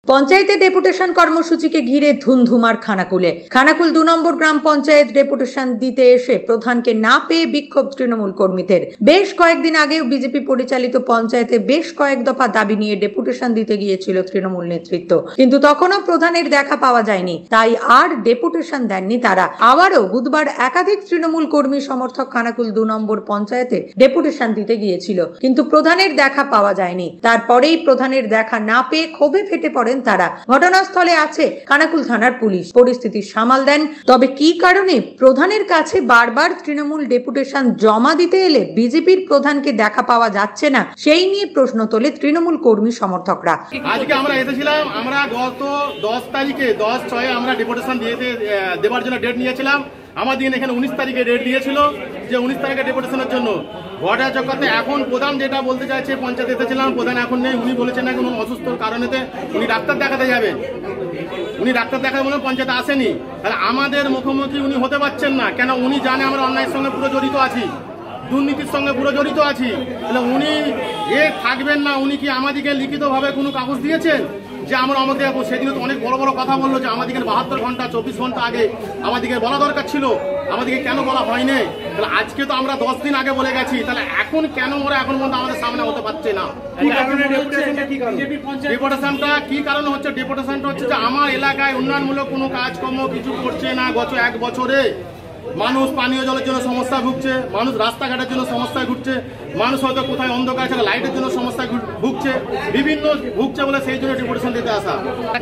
পঞ্চায়েতে ডেপুটেশন কর্মসূচিকে ঘিরে ধুমধুমার খানাকুলে। খানাকুল 2 নম্বর গ্রাম পঞ্চায়েত ডেপুটেশন দিতে এসে প্রধানকে না পেয়ে বিক্ষোভ তৃণমূল কর্মীদের। বেশ কয়েকদিন আগেও বিজেপি পরিচালিত পঞ্চায়েতে বেশ কয়েক দফা দাবি নিয়ে ডেপুটেশন দিতে গিয়েছিল তৃণমূল নেতৃত্ব, কিন্তু তখনও প্রধানের দেখা পাওয়া যায়নি, তাই আর ডেপুটেশন দেননি তারা। আবারও বুধবার একাধিক তৃণমূল কর্মী সমর্থক খানাকুল 2 নম্বর পঞ্চায়েতে ডেপুটেশন দিতে গিয়েছিল, কিন্তু প্রধানের দেখা পাওয়া যায়নি। তারপরেই প্রধানের দেখা না পেয়ে ক্ষোভে ফেটে পড়েন তারা। ঘটনাস্থলে আছে খানাকুল থানার পুলিশ, পরিস্থিতি সামাল দেন। তবে কি কারণে প্রধানের কাছে বারবার তৃণমূল ডেপুটেশন জমা দিতে এলে বিজেপির প্রধানকে দেখা পাওয়া যাচ্ছে না, সেই নিয়ে প্রশ্ন তোলে তৃণমূল কর্মী সমর্থকরা। আজকে আমরা এসেছিলাম, আমরা গত 10 তারিখে 10/6 আমরা ডেপুটেশন দেওয়ার জন্য ডেট নিয়েছিলাম। আমাদের এখানে 19 তারিখে ডেট দিয়েছিল যে 19 তারিখে ডেপুটেশনের জন্য। ঘটা চক্করতে এখন প্রধান যেটা বলতে চাইছে, পঞ্চায়েত এসেছিলাম, প্রধান এখন নেই। উনি বলেছেন না কোনো অসুস্থর কারণেতে উনি ডাক্তার দেখাতে যাবেন। উনি ডাক্তার দেখাতে বলে পঞ্চায়েতে আসেনি। তাহলে আমাদের মুখোমুখি উনি হতে পারছেন না, কেন উনি জানে আমরা অন্যায়ের সঙ্গে পুরো জড়িত আছি, দুর্নীতির সঙ্গে পুরো জড়িত আছি। তাহলে উনি থাকবেন না। উনি কি আমাদেরকে লিখিতভাবে কোনো কাগজ দিয়েছেন যে আমরা আমাদের সেদিন তো অনেক বড় বড় কথা বললো যে আমাদেরকে 72 ঘন্টা 24 ঘন্টা আগে আমাদেরকে বলা দরকার ছিল, আমাদেরকে কেন বলা হয়নি? তাহলে আজকে তো আমরা 10 দিন আগে বলে গেছি, তাহলে এখন কেন ওরা এখন পর্যন্ত আমাদের সামনে হতে পারছে না? ডেপুটেশনটা কি কারণে হচ্ছে? ডেপুটেশনটা হচ্ছে যে আমার এলাকায় উন্নয়নমূলক কোনো কাজকর্ম কিছু করছে না। গত 1 বছরে মানুষ পানীয় জলের জন্য সমস্যা ভুগছে, মানুষ রাস্তাঘাটের জন্য সমস্যায় ঘুরছে, মানুষ হয়তো কোথায় অন্ধকার ছাড়া লাইটের জন্য সমস্যায় ভুগছে, বিভিন্ন ভুগছে বলে সেই জন্য ডেপুটেশন দিতে আসা।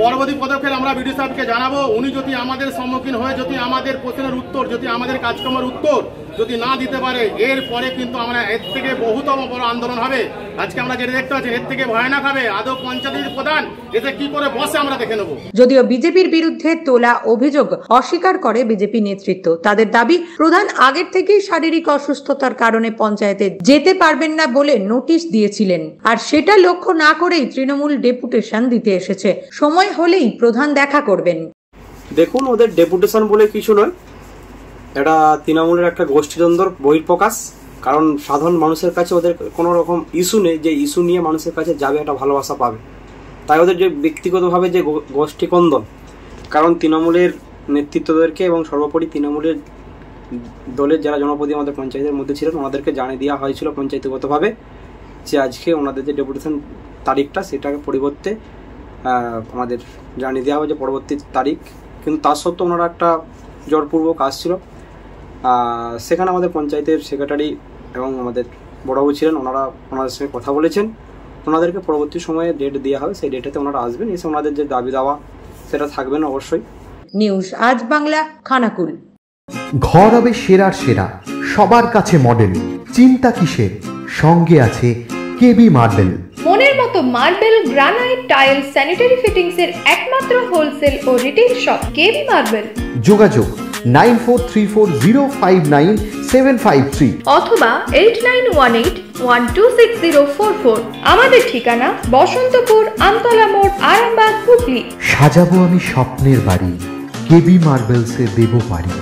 পরবর্তী পদক্ষেপ আমরা বিডিও সাহেবকে জানাবো। উনি যদি আমাদের সম্মুখীন হয়ে যদি আমাদের প্রশ্নের উত্তর, যদি আমাদের কাজকর্মের উত্তর যদি না দিতে পারে, এরপরে কিন্তু আমরা এর থেকে বহুতম বড় আন্দোলন হবে। আজকে আমরা যেটা দেখতে পাচ্ছি এর থেকে ভয়ানক হবে। আদৌ পঞ্চায়েতের প্রধান এতে কি করে বসে আমরা দেখে নেব। যদিও বিজেপির বিরুদ্ধে তোলা অভিযোগ অস্বীকার করে বিজেপি নেতৃত্ব। তাদের দাবি, প্রধান আগের থেকেই শারীরিক অসুস্থতার কারণে পঞ্চায়েতে যেতে পারবেন না বলে নোটিশ দিয়েছিলেন, আর সেটা লক্ষ্য না করেই তৃণমূল ডেপুটেশন দিতে এসেছে। সময় হলেই প্রধান দেখা করবেন। দেখুন, ওদের ডেপুটেশন বলে কিছু নয়, এটা তৃণমূলের একটা গোষ্ঠীদ্বন্দ্বর বহিঃপ্রকাশ। কারণ সাধারণ মানুষের কাছে ওদের কোনো রকম ইস্যু নেই, যে ইস্যু নিয়ে মানুষের কাছে যাবে একটা ভালোবাসা পাবে। তাই ওদের যে ব্যক্তিগতভাবে যে গোষ্ঠীকন্দন, কারণ তৃণমূলের নেতৃত্বদেরকে এবং সর্বোপরি তৃণমূলের দলের যারা জনপ্রতিনিধি আমাদের পঞ্চায়েতের মধ্যে ছিলেন ওনাদেরকে জানিয়ে দেওয়া হয়েছিল পঞ্চায়েতগতভাবে যে আজকে ওনাদের যে ডেপুটেশন তারিখটা সেটাকে পরিবর্তে আমাদের জানিয়ে দেওয়া হবে যে পরবর্তী তারিখ। কিন্তু তার সত্ত্বেও ওনারা একটা জোরপূর্বক আসছিল। সেখানে আমাদের পঞ্চায়েতের সেক্রেটারি এবং আমাদের বড়বাবু ছিলেন, ওনাদের সঙ্গে কথা বলেছেন। ওনাদেরকে পরবর্তী সময়ে ডেট দেওয়া হবে, সেই ডেটেতে ওনারা আসবেন, এসে ওনাদের যে দাবি দাওয়া সেটা থাকবেন অবশ্যই। নিউজ আজ বাংলা, খানাকুল। ঘর হবে সেরার সেরা, সবার কাছে মডেল, চিন্তা কিসের? সঙ্গে আছে কেবি মার্বেল। মনের মতো marble, granite, tile, sanitary fittings এর একমাত্র হোলসেল ও রিটেইল শপ কেবি মার্বেল। যোগাযোগ 9434059753 অথবা 8918126044। আমাদের ঠিকানা বসন্তপুর, আমতলা মোড়, আরামবাগ, হুগলি। সাজাবো আমি স্বপ্নের বাড়ি, কেবি মার্বেলসে দেবো বাড়ি।